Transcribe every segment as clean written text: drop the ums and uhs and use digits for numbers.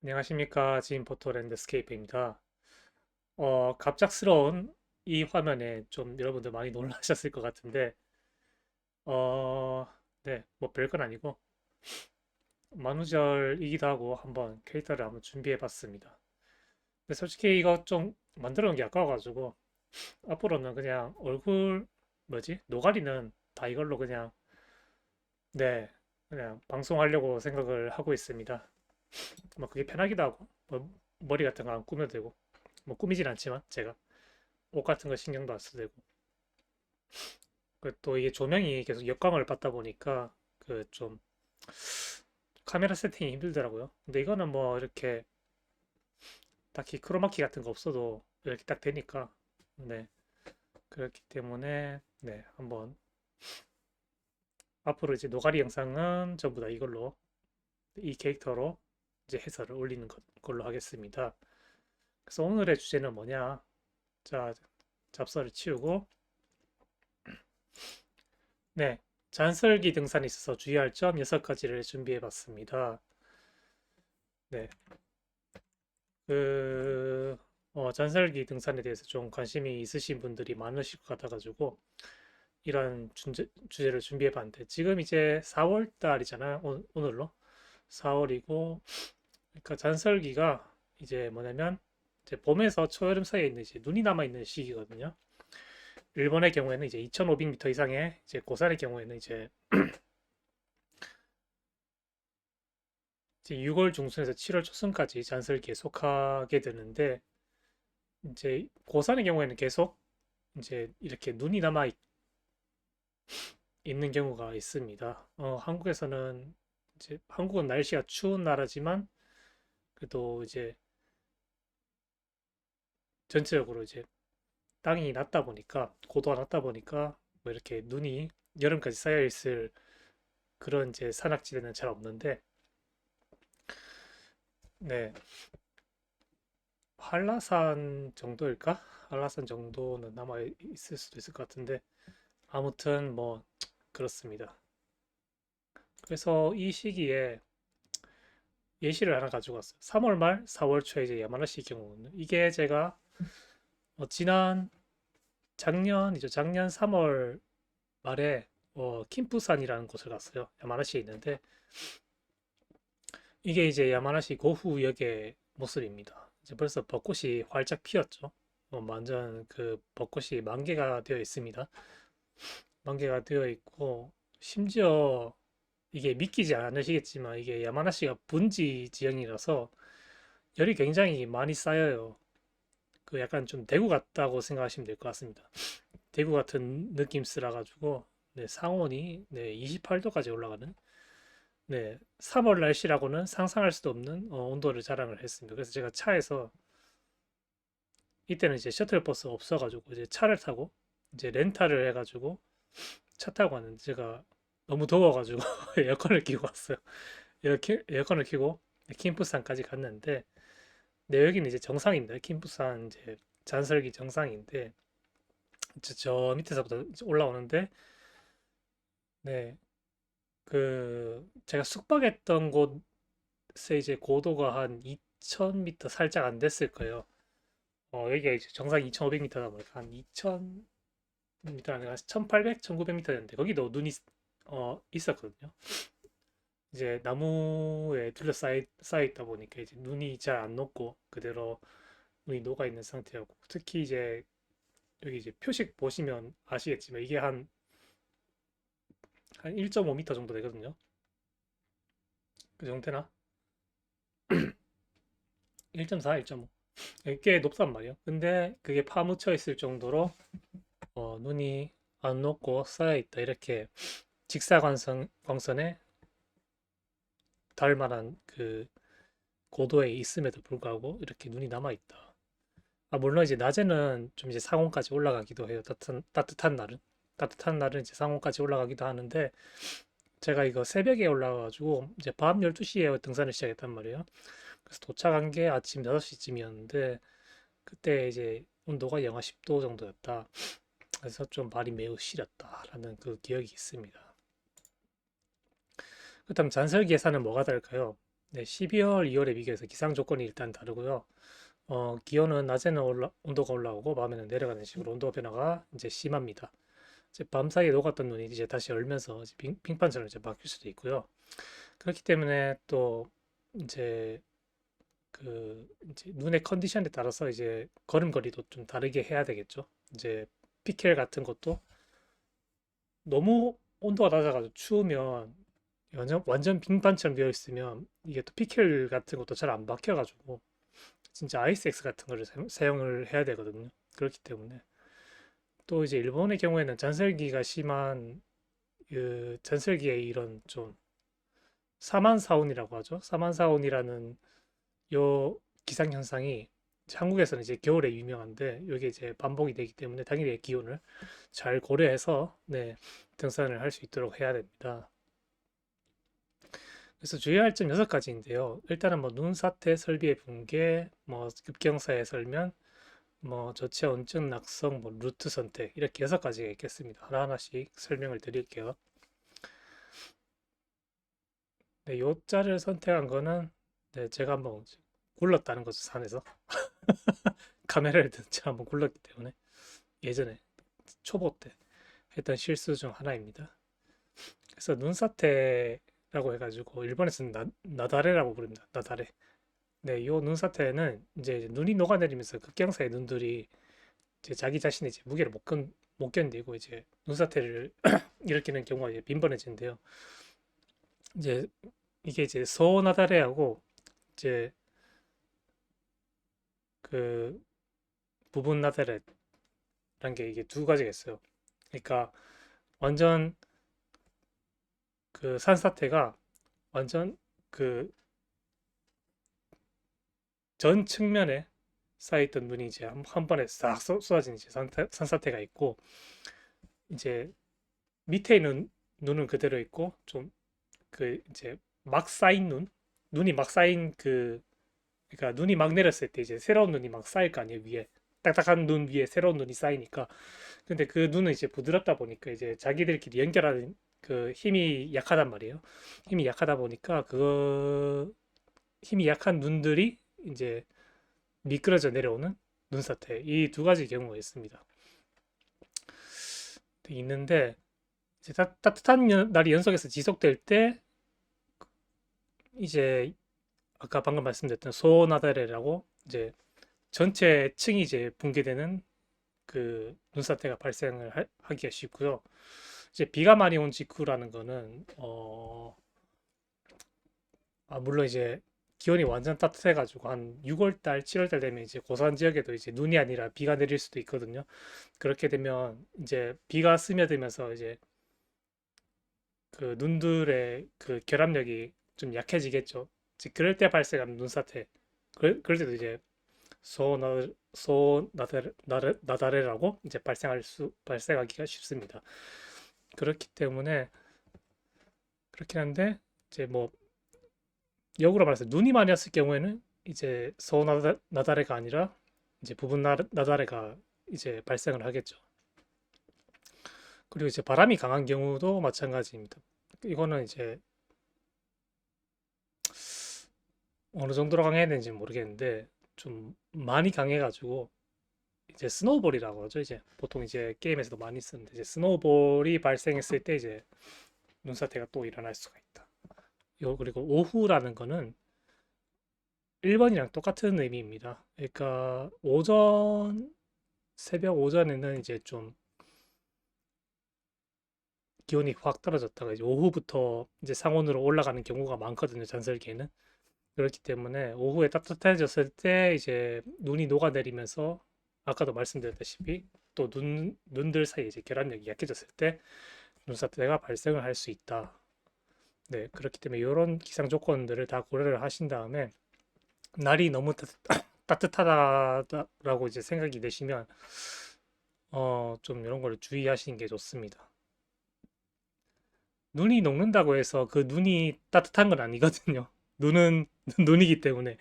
안녕하십니까. 지인포토 랜드스케이프입니다. 갑작스러운 이 화면에 좀 여러분들 많이 놀라셨을 것 같은데, 어, 네, 뭐 별건 아니고, 만우절이기도 하고 한번 캐릭터를 한번 준비해 봤습니다. 근데 솔직히 이거 좀 만들어 놓은 게 아까워가지고, 앞으로는 그냥 얼굴, 뭐지? 노가리는 다 이걸로 그냥, 네, 그냥 방송하려고 생각을 하고 있습니다. 뭐 그게 편하기도 하고, 뭐 머리 같은 거 안 꾸며도 되고, 뭐 꾸미진 않지만, 제가. 옷 같은 거 신경도 안 써도 되고 또 이게 조명이 계속 역광을 받다 보니까 그 좀 카메라 세팅이 힘들더라고요. 근데 이거는 뭐 이렇게 딱히 크로마키 같은 거 없어도 이렇게 딱 되니까 네, 그렇기 때문에 네, 한번 앞으로 이제 노가리 영상은 전부 다 이걸로 이 캐릭터로 이제 해설을 올리는 걸로 하겠습니다. 그래서 오늘의 주제는 뭐냐? 자, 잡서를 치우고 네, 잔설기 등산에 있어서 주의할 점 6가지를 준비해 봤습니다. 네, 그, 전설기 등산에 대해서 좀 관심이 있으신 분들이 많으실 것 같아가지고, 이런 주제를 준비해 봤는데, 지금 이제 4월 달이잖아요. 오늘로. 4월이고, 그러니까 전설기가 이제 뭐냐면, 이제 봄에서 초여름 사이에 있는 이제 눈이 남아있는 시기거든요. 일본의 경우에는 이제 2,500m 이상의 이제 고산의 경우에는 이제 6월 중순에서 7월 초순까지 잔설기에 속하게 되는데, 이제 고산의 경우에는 계속 이제 이렇게 눈이 남아 있는 경우가 있습니다. 한국에서는 이제 한국은 날씨가 추운 나라지만 그래도 이제 전체적으로 이제 땅이 낮다 보니까 고도가 낮다 보니까 뭐 이렇게 눈이 여름까지 쌓여 있을 그런 이제 산악지대는 잘 없는데 네, 한라산 정도일까? 한라산 정도는 남아 있을 수도 있을 것 같은데 아무튼 뭐 그렇습니다. 그래서 이 시기에 예시를 하나 가지고 왔어요. 3월 말, 4월 초에 이제 야마나시 경우는 이게 제가 작년 3월 말에 킨푸산이라는 곳을 갔어요. 야마나시에 있는데 이게 이제 야마나시 고후역의 모습입니다. 이제 벌써 벚꽃이 활짝 피었죠. 완전 그 벚꽃이 만개가 되어 있습니다. 만개가 되어 있고 심지어 이게 믿기지 않으시겠지만 이게 야마나시가 분지 지형이라서 열이 굉장히 많이 쌓여요. 그 약간 좀 대구 같다고 생각하시면 될 것 같습니다. 대구 같은 느낌 쓰라 가지고 네, 상온이 네, 28도까지 올라가는 네, 3월 날씨라고는 상상할 수도 없는 온도를 자랑을 했습니다. 그래서 제가 차에서 이때는 이제 셔틀버스가 없어가지고 이제 차를 타고 이제 렌탈을 해가지고 차 타고 왔는데 제가 너무 더워가지고 에어컨을 키고 왔어요. 이렇게 에어컨을 키고 킴푸산까지 갔는데 네, 여기는 이제 정상인데 킴푸산 이제 잔설기 정상인데 저 밑에서부터 이제 올라오는데 네, 그 제가 숙박했던 곳에 이제 고도가 한 2,000m 살짝 안 됐을 거예요. 여기가 이제 정상 2,500m다 보니까 한 2,000m 아니라 1,800, 1,900m였는데 거기도 눈이 있었거든요. 이제 나무에 쌓여 있다 보니까 이제 눈이 잘 안 녹고 그대로 눈이 녹아 있는 상태였고 특히 이제 여기 이제 표식 보시면 아시겠지만 이게 한 1.5m 정도 되거든요. 그 정도 되나? 1.4, 1.5. 꽤 높단 말이에요. 근데 그게 파묻혀 있을 정도로 눈이 안 녹고 쌓여 있다. 이렇게 직사광선에 닿을 만한 그 고도에 있음에도 불구하고 이렇게 눈이 남아 있다. 물론 이제 낮에는 좀 이제 상온까지 올라가기도 해요. 따뜻한 날은. 따뜻한 날은 이제 상온까지 올라가기도 하는데 제가 이거 새벽에 올라가가지고 이제 밤 12시에 등산을 시작했단 말이에요. 그래서 도착한 게 아침 5시쯤이었는데 그때 이제 온도가 영하 10도 정도였다. 그래서 좀 발이 매우 시렸다라는 그 기억이 있습니다. 그렇다면 잔설 계산은 뭐가 다를까요? 네, 12월, 2월에 비교해서 기상 조건이 일단 다르고요. 기온은 낮에는 온도가 올라오고 밤에는 내려가는 식으로 온도 변화가 이제 심합니다. 이제 밤 사이에 녹았던 눈이 이제 다시 얼면서 이제 빙판처럼 이제 바뀔 수도 있고요. 그렇기 때문에 또 이제 이제 눈의 컨디션에 따라서 이제 걸음걸이도 좀 다르게 해야 되겠죠. 이제 피켈 같은 것도 너무 온도가 낮아가지고 추우면 완전 빙판처럼 되어 있으면 이게 또 피켈 같은 것도 잘 안 박혀가지고 진짜 아이스엑스 같은 거를 사용을 해야 되거든요. 그렇기 때문에 또 이제 일본의 경우에는 전설기가 심한 그 전설기의 이런 좀 사만사온이라고 하죠. 사만사온이라는 요 기상 현상이 한국에서는 이제 겨울에 유명한데 이게 이제 반복이 되기 때문에 당일의 기온을 잘 고려해서 네, 등산을 할 수 있도록 해야 됩니다. 그래서 주의할 점 6가지인데요. 일단은 뭐 눈사태, 설비의 붕괴, 뭐 급경사의 설면, 뭐 저체온증, 낙성, 뭐 루트 선택 이렇게 6가지가 있겠습니다. 하나하나씩 설명을 드릴게요. 네, 요 자를 선택한 거는 네, 제가 한번 굴렀다는 거죠, 산에서. 카메라를 든 채 한번 굴렀기 때문에 예전에 초보 때 했던 실수 중 하나입니다. 그래서 눈사태라고 해가지고 일본에서는 나다레라고 부릅니다. 나다레. 네, 요 눈사태는 이제 눈이 녹아내리면서 극경사의 눈들이 이제 자기 자신의 이제 무게를 못 견디고 이제 눈사태를 일으키는 경우가 이제 빈번해지는데요. 이제 이게 이제 소나다레하고 이제 그 부분 나다레라는 게 이게 두 가지가 있어요. 그러니까 완전 그 산사태가 완전 그 전 측면에 쌓여있던 눈이 이제 한 번에 싹 쏟아진 이제 산사태가 있고 이제 밑에 있는 눈은 그대로 있고 좀 그 이제 막 쌓인 눈이 막 쌓인 그러니까 눈이 막 내렸을 때 이제 새로운 눈이 막 쌓일 거 아니에요 위에 딱딱한 눈 위에 새로운 눈이 쌓이니까 근데 그 눈은 이제 부드럽다 보니까 이제 자기들끼리 연결하는 그 힘이 약하단 말이에요. 힘이 약하다 보니까 그 힘이 약한 눈들이 이제 미끄러져 내려오는 눈사태 이 두 가지 경우가 있습니다. 있는데 이제 따뜻한 날이 연속해서 지속될 때 이제 아까 방금 말씀드렸던 소나다레라고 이제 전체 층이 이제 붕괴되는 그 눈사태가 발생을 하기가 쉽고요. 이제 비가 많이 온 직후라는 거는 물론 이제 기온이 완전 따뜻해가지고 한 6월 달, 7월 달 되면 이제 고산 지역에도 이제 눈이 아니라 비가 내릴 수도 있거든요. 그렇게 되면 이제 비가 스며들면서 이제 그 눈들의 그 결합력이 좀 약해지겠죠. 이제 그럴 때 발생하는 눈사태. 그럴 때도 이제 소나다레라고 이제 발생하기가 쉽습니다. 그렇기 때문에 그렇긴 한데 이제 뭐 역으로 말해서 눈이 많이 왔을 경우에는 이제 소나다레가 아니라 이제 부분 나다레가 이제 발생을 하겠죠. 그리고 이제 바람이 강한 경우도 마찬가지입니다. 이거는 이제 어느 정도로 강해야 되는지 모르겠는데 좀 많이 강해가지고 이제 스노우볼이라고 하죠. 이제 보통 이제 게임에서도 많이 쓰는데 이제 스노우볼이 발생했을 때 이제 눈사태가 또 일어날 수가 있다. 요 그리고 오후라는 거는 1번이랑 똑같은 의미입니다. 그러니까 새벽 오전에는 이제 좀 기온이 확 떨어졌다가 이제 오후부터 이제 상온으로 올라가는 경우가 많거든요. 전설기에는. 그렇기 때문에 오후에 따뜻해졌을 때 이제 눈이 녹아내리면서 아까도 말씀드렸다시피 또 눈들 사이에 이제 결합력이 약해졌을 때 눈사태가 발생을 할 수 있다. 네, 그렇기 때문에 이런 기상 조건들을 다 고려를 하신 다음에 날이 너무 따뜻하다라고 이제 생각이 되시면 좀 이런 걸 주의하시는 게 좋습니다. 눈이 녹는다고 해서 그 눈이 따뜻한 건 아니거든요. 눈은 눈이기 때문에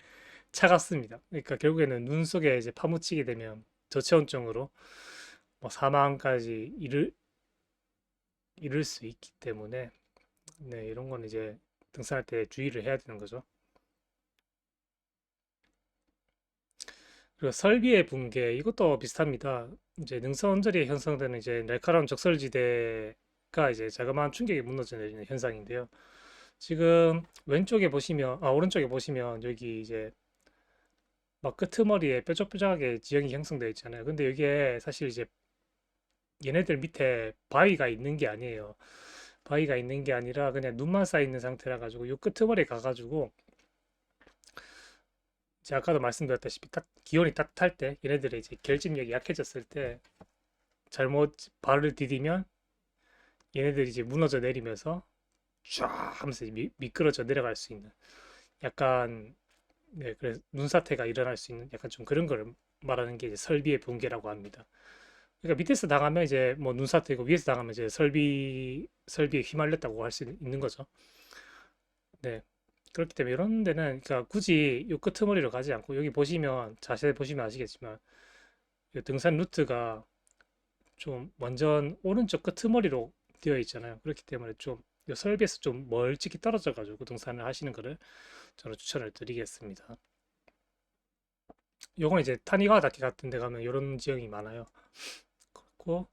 차갑습니다. 그러니까 결국에는 눈 속에 이제 파묻히게 되면 저체온증으로 뭐 사망까지 이를 수 있기 때문에 네, 이런 건 이제 등산할 때 주의를 해야 되는 거죠. 그리고 설비의 붕괴 이것도 비슷합니다. 이제 능선 언저리에 형성되는 이제 날카로운 적설지대가 이제 자그마한 충격이 무너져 내리는 현상인데요. 지금 왼쪽에 보시면 오른쪽에 보시면 여기 이제 막 끄트머리에 뾰족뾰족하게 지형이 형성되어 있잖아요. 근데 이게 사실 이제 얘네들 밑에 바위가 있는 게 아니에요. 바위가 있는 게 아니라 그냥 눈만 쌓여 있는 상태라 가지고 요 끄트머리에 가가지고 제가 아까도 말씀드렸다시피 딱 기온이 따뜻할 때 얘네들의 이제 결집력이 약해졌을 때 잘못 발을 디디면 얘네들이 이제 무너져 내리면서 쫙 하면서 미끄러져 내려갈 수 있는 약간 네, 그래서 눈사태가 일어날 수 있는 약간 좀 그런 거를 말하는 게 이제 설비의 붕괴라고 합니다. 그러니까 밑에서 당하면 이제 뭐 눈사태고 위에서 당하면 이제 설비에 휘말렸다고 할 수 있는 거죠. 네. 그렇기 때문에 이런 데는 그러니까 굳이 요 끄트머리로 가지 않고 여기 보시면 자세히 보시면 아시겠지만 이 등산 루트가 좀 완전 오른쪽 끄트머리로 되어 있잖아요. 그렇기 때문에 좀요 설비에서 좀 멀찍이 떨어져 가지고 등산을 하시는 거를 저는 추천을 드리겠습니다. 요건 이제 타니가와다케 같은 데 가면 이런 지형이 많아요. 그렇고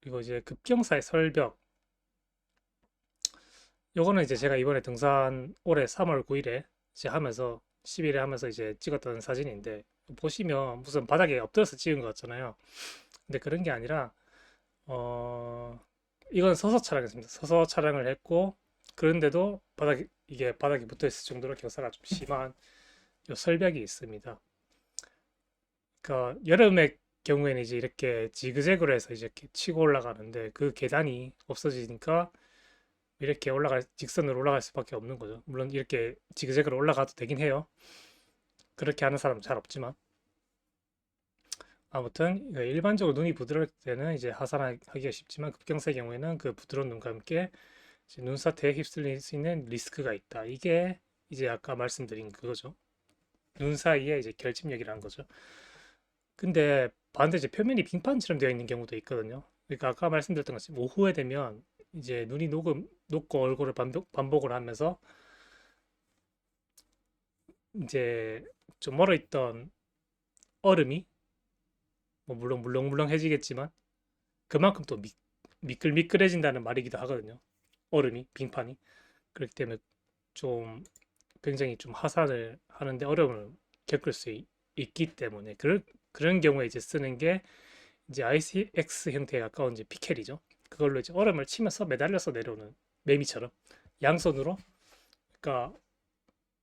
그리고 이제 급경사의 설벽 요거는 이제 제가 이번에 등산 올해 3월 9일에 이제 하면서 10일에 하면서 이제 찍었던 사진인데 보시면 무슨 바닥에 엎드려서 찍은 것 같잖아요. 근데 그런 게 아니라 어 이건 서서 촬영했습니다. 서서 촬영을 했고 그런데도 바닥에 붙어 있을 정도로 경사가 좀 심한 요 설벽이 있습니다. 그러니까 여름의 경우에는 이제 이렇게 지그재그로 해서 이제 이렇게 치고 올라가는데 그 계단이 없어지니까 이렇게 직선으로 올라갈 수밖에 없는 거죠. 물론 이렇게 지그재그로 올라가도 되긴 해요. 그렇게 하는 사람은 잘 없지만. 아무튼 일반적으로 눈이 부드러울 때는 이제 하산하기가 쉽지만 급경사의 경우에는 그 부드러운 눈과 함께 이제 눈사태에 휩쓸릴 수 있는 리스크가 있다. 이게 이제 아까 말씀드린 그거죠. 눈 사이에 이제 결집력이라는 거죠. 근데 반대 이제 표면이 빙판처럼 되어 있는 경우도 있거든요. 그러니까 아까 말씀드렸던 것처럼 오후에 되면 이제 눈이 녹고 얼굴을 반복을 하면서 이제 좀 멀어 있던 얼음이 뭐 물론 물렁물렁해지겠지만 그만큼 또 미끌미끌해진다는 말이기도 하거든요. 얼음이 빙판이 그렇기 때문에 좀 굉장히 좀 하산을 하는데 어려움을 겪을 수 있기 때문에 그런 경우에 이제 쓰는 게 이제 ICX 형태에 가까운 이제 피켈이죠. 그걸로 이제 얼음을 치면서 매달려서 내려오는 매미처럼 양손으로 그러니까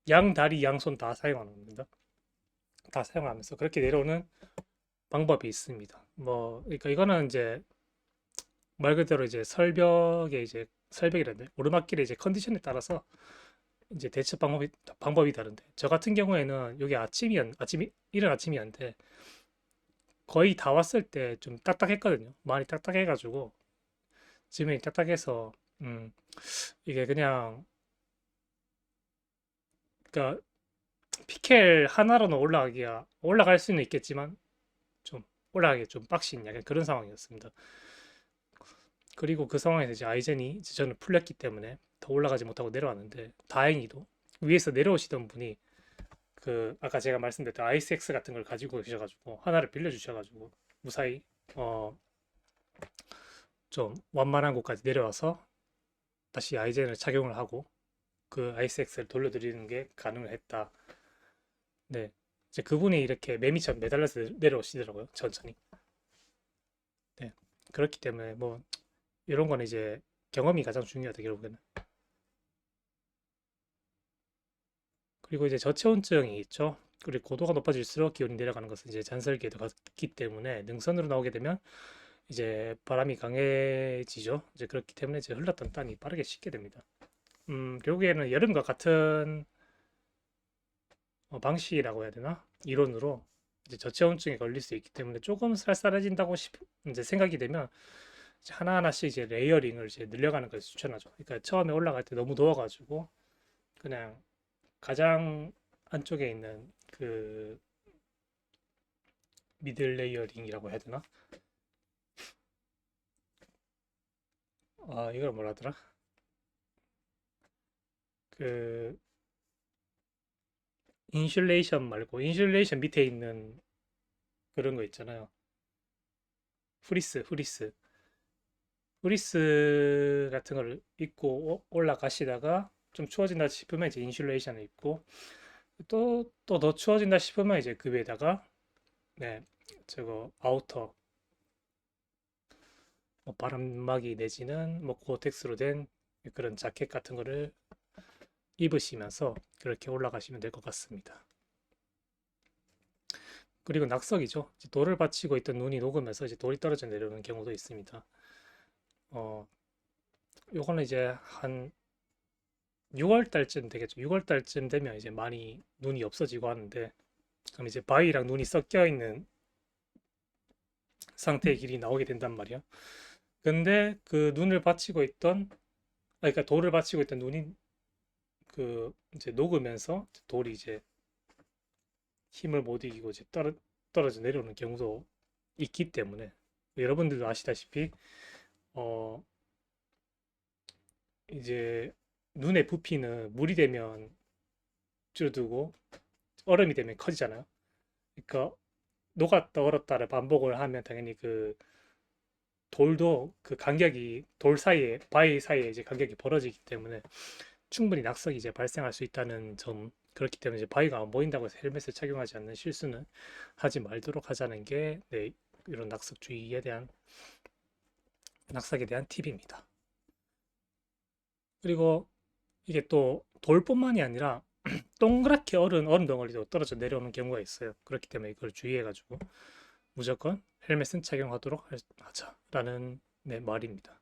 양 다리 양손 다 사용하는 겁니다. 다 사용하면서 그렇게 내려오는 방법이 있습니다. 뭐 그러니까 이거는 이제 말 그대로 이제 설벽이라는 오르막길의 이제 컨디션에 따라서 이제 대처 방법이 다른데 저 같은 경우에는 여기 이른 아침이었는데 거의 다 왔을 때 좀 딱딱했거든요. 많이 딱딱해가지고 지면이 딱딱해서 음, 이게 그냥 그러니까 피켈 하나로는 올라갈 수는 있겠지만 좀 올라가기 좀 빡신 약간 그런 상황이었습니다. 그리고 그 상황에서 이제 아이젠이 이제 저는 풀렸기 때문에 더 올라가지 못하고 내려왔는데 다행히도 위에서 내려오시던 분이 그 아까 제가 말씀드렸던 아이스엑스 같은 걸 가지고 계셔가지고 하나를 빌려주셔가지고 무사히 어 좀 완만한 곳까지 내려와서 다시 아이젠을 착용을 하고 그 아이스엑스를 돌려드리는 게 가능을 했다. 네, 이제 그분이 이렇게 매미처럼 매달려서 내려오시더라고요. 천천히. 네, 그렇기 때문에 뭐 이런 거는 이제 경험이 가장 중요하다 결국에는. 그리고 이제 저체온증이 있죠. 그리고 고도가 높아질수록 기온이 내려가는 것은 이제 잔설계도 같기 때문에 능선으로 나오게 되면 이제 바람이 강해지죠. 이제 그렇기 때문에 이제 흘렀던 땀이 빠르게 식게 됩니다. 결국에는 여름과 같은 방식이라고 해야 되나? 이론으로 이제 저체온증에 걸릴 수 있기 때문에 조금 쌀쌀해진다고 이제 생각이 되면 이제 하나하나씩 이제 레이어링을 이제 늘려가는 걸 추천하죠. 그러니까 처음에 올라갈 때 너무 더워가지고 그냥 가장 안쪽에 있는 그 미들 레이어링이라고 해야 되나? 이걸 뭐라 하더라? 그 인슐레이션 말고 인슐레이션 밑에 있는 그런 거 있잖아요. 프리스 같은 걸 입고 올라가시다가 좀 추워진다 싶으면 이제 인슐레이션을 입고 또 더 추워진다 싶으면 이제 그 위에다가 네, 저거 아우터 뭐 바람막이 내지는 뭐 고어텍스로 된 그런 자켓 같은 거를 입으시면서 그렇게 올라가시면 될 것 같습니다. 그리고 낙석이죠. 이제 돌을 받치고 있던 눈이 녹으면서 이제 돌이 떨어져 내려오는 경우도 있습니다. 어, 요거는 이제 한 6월 달쯤 되겠죠. 6월 달쯤 되면 이제 많이 눈이 없어지고 하는데, 그럼 이제 바위랑 눈이 섞여 있는 상태의 길이 나오게 된단 말이야. 근데 그 눈을 받치고 있던, 그러니까 돌을 받치고 있던 눈이 그 이제 녹으면서 돌이 이제 힘을 못 이기고 이제 떨어져 내려오는 경우도 있기 때문에 여러분들도 아시다시피 어 이제 눈의 부피는 물이 되면 줄어들고 얼음이 되면 커지잖아요. 그러니까 녹았다 얼었다를 반복을 하면 당연히 그 돌도 그 간격이 돌 사이에 바위 사이에 이제 간격이 벌어지기 때문에 충분히 낙석이 이제 발생할 수 있다는 점. 그렇기 때문에 이제 바위가 안 보인다고 해서 헬멧을 착용하지 않는 실수는 하지 말도록 하자는 게 네, 이런 낙석주의에 대한 낙석에 대한 팁입니다. 그리고 이게 또 돌뿐만이 아니라 동그랗게 얼음 덩어리도 떨어져 내려오는 경우가 있어요. 그렇기 때문에 이걸 주의해가지고 무조건 헬멧은 착용하도록 하자라는 네, 말입니다.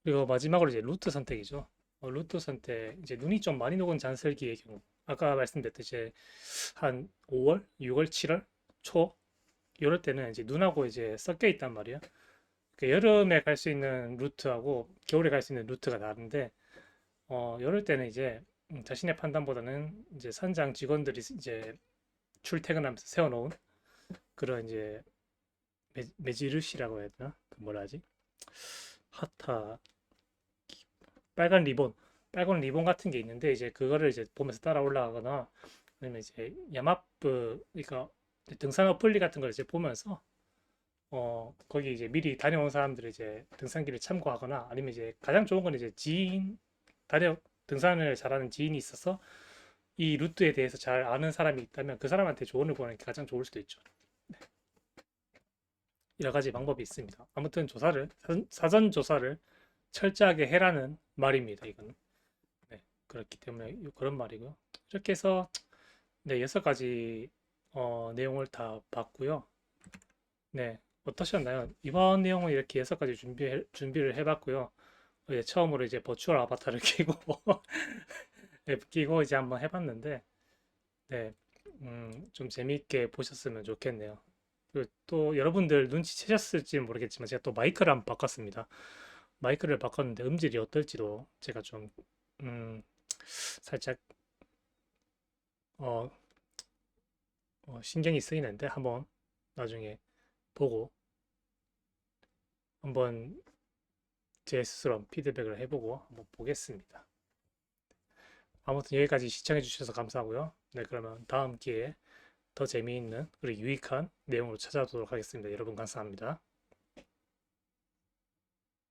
그리고 마지막으로 이제 루트 선택이죠. 루트 선택, 이제 눈이 좀 많이 녹은 잔설기의 경우, 아까 말씀드렸듯이 한 5월, 6월, 7월 초 이럴 때는 이제 눈하고 이제 섞여 있단 말이에요. 그 여름에 갈 수 있는 루트하고 겨울에 갈 수 있는 루트가 다른데, 이럴 때는 이제 자신의 판단보다는 이제 선장 직원들이 이제 출퇴근하면서 세워놓은 그런 이제 매지르시라고 해야 되나? 그 뭐라 하지? 하타 빨간 리본, 빨간 리본 같은 게 있는데 이제 그거를 이제 보면서 따라 올라가거나 아니면 이제 야마프 그러니까 등산 어플리 같은 걸 이제 보면서 거기 이제 미리 다녀온 사람들이 이제 등산길을 참고하거나 아니면 이제 가장 좋은 건 이제 다녀 등산을 잘하는 지인이 있어서 이 루트에 대해서 잘 아는 사람이 있다면 그 사람한테 조언을 구하는 게 가장 좋을 수도 있죠. 여러 가지 방법이 있습니다. 아무튼 사전 조사를 철저하게 해라는 말입니다. 이거는. 네, 그렇기 때문에 그런 말이고요. 이렇게 해서 네, 6가지 내용을 다 봤고요. 네, 어떠셨나요? 이번 내용은 이렇게 6가지 준비를 해봤고요. 이제 처음으로 이제 버추얼 아바타를 끼고 네, 끼고 이제 한번 해봤는데 네, 좀 재미있게 보셨으면 좋겠네요. 그리고 또 여러분들 눈치채셨을지 모르겠지만 제가 또 마이크를 한번 바꿨습니다. 마이크를 바꿨는데 음질이 어떨지도 제가 좀 살짝 어, 신경이 쓰이는데 한번 나중에 보고 한번 제 스스로 한번 피드백을 해보고 한번 보겠습니다. 아무튼 여기까지 시청해 주셔서 감사하고요. 네, 그러면 다음 기회에 더 재미있는 그리고 유익한 내용으로 찾아오도록 하겠습니다. 여러분 감사합니다.